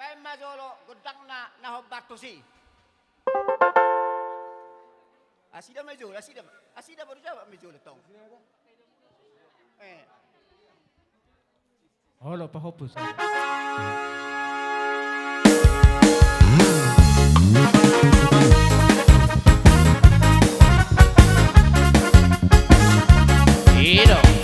kay majolo gudang na hobatusi. Asida majolo, asida baru jawab majolo tong. Halo, pahopus. Iro.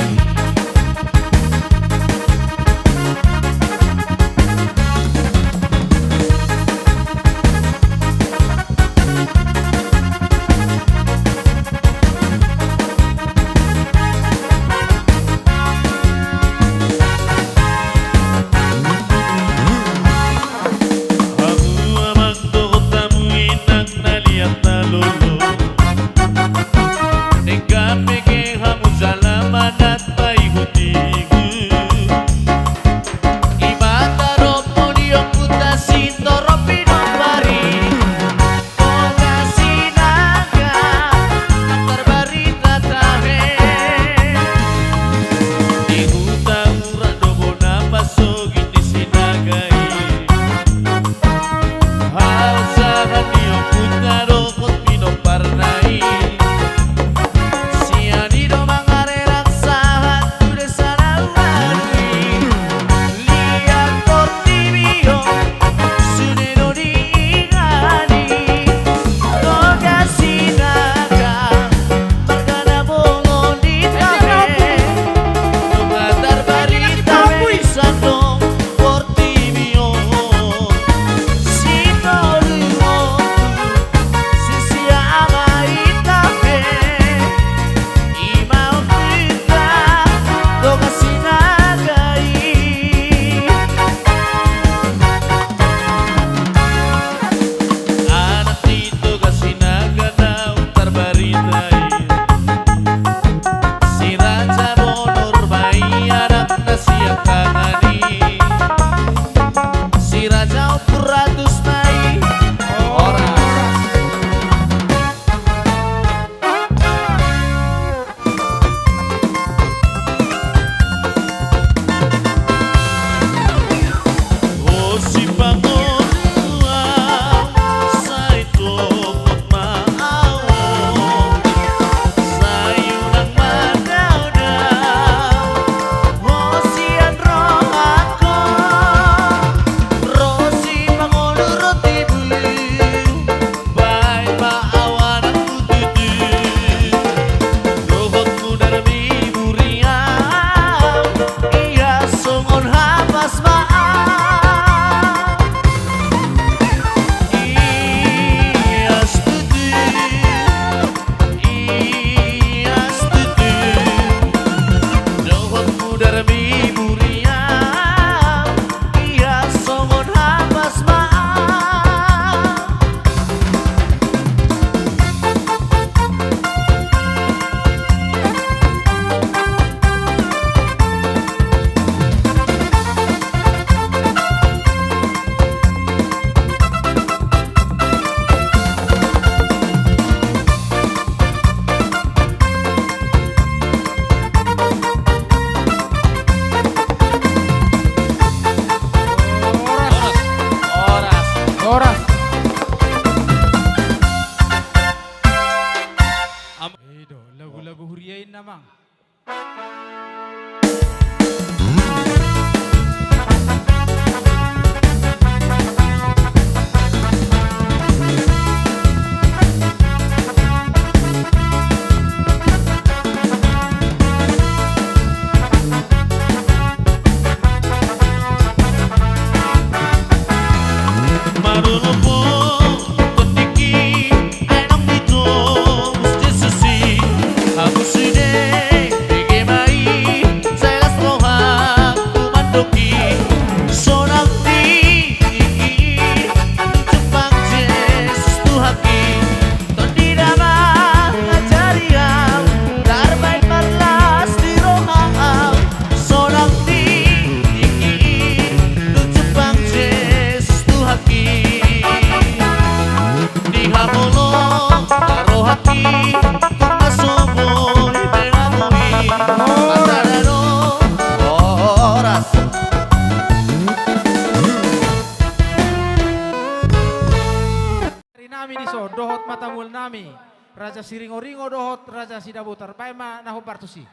so dohot matamul nami. Raja Siringo-ringo dohot Raja Sidabutar. Paima nahu partusi.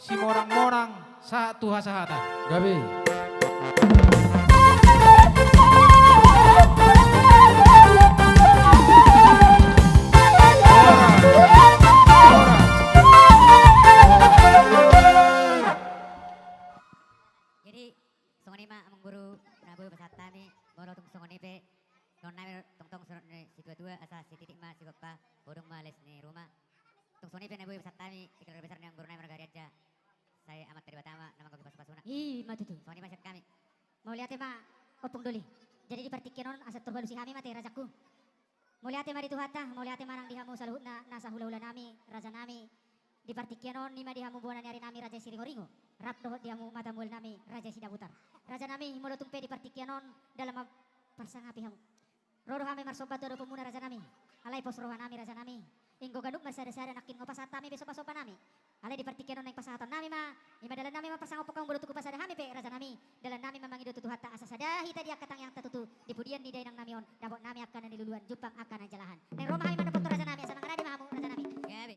Si morang-morang sa tuha sahata. Gabi. Jadi songoni ma among guru nabu basata ni boro tung songoni pe non nami tong surat ni si dua asa si titik ma si bapa bodong ma les ni rumah tung songoni pe nabu basata ni si keluarga besar yang guru nami negara aja. Saya amat dari Batama, nama kami pas-pasuna. Ih, matu tu. Songoni masyarakat kami. Mau lihat ma opung doli. Jadi di partikenon asat turbalusi kami mati rajaku. Mau lihat ma di tuhata, mau lihat ma nang dihamu saluhutna nasa hula-hula nami, raja nami. Di partikenon nima dihamu buana nyari nami raja Siringo-ringo. Rap dohot dihamu matamul nami raja Sidabutar. Raja nami mulo tumpe di partikenon dalam persangapi hamu. Roro kami marsobat do pemuna raja nami. Alai pos roha nami raja nami. Inggo gaduk masada-sada nakin ngopas atami besopa-sopa nami. Alay di partikenon ng pasahatan nami ma. Ima dalan nami mapasangop po kang bulutuko pasada kami pe raja nami. Dalan nami mamangido tutuhata asa sada hita dia katang yang tatutu. Di pudian ni day ng namion. Dabot nami akan niluluan jupang akan ang jalahan. Neng Roma kami manapot raja nami.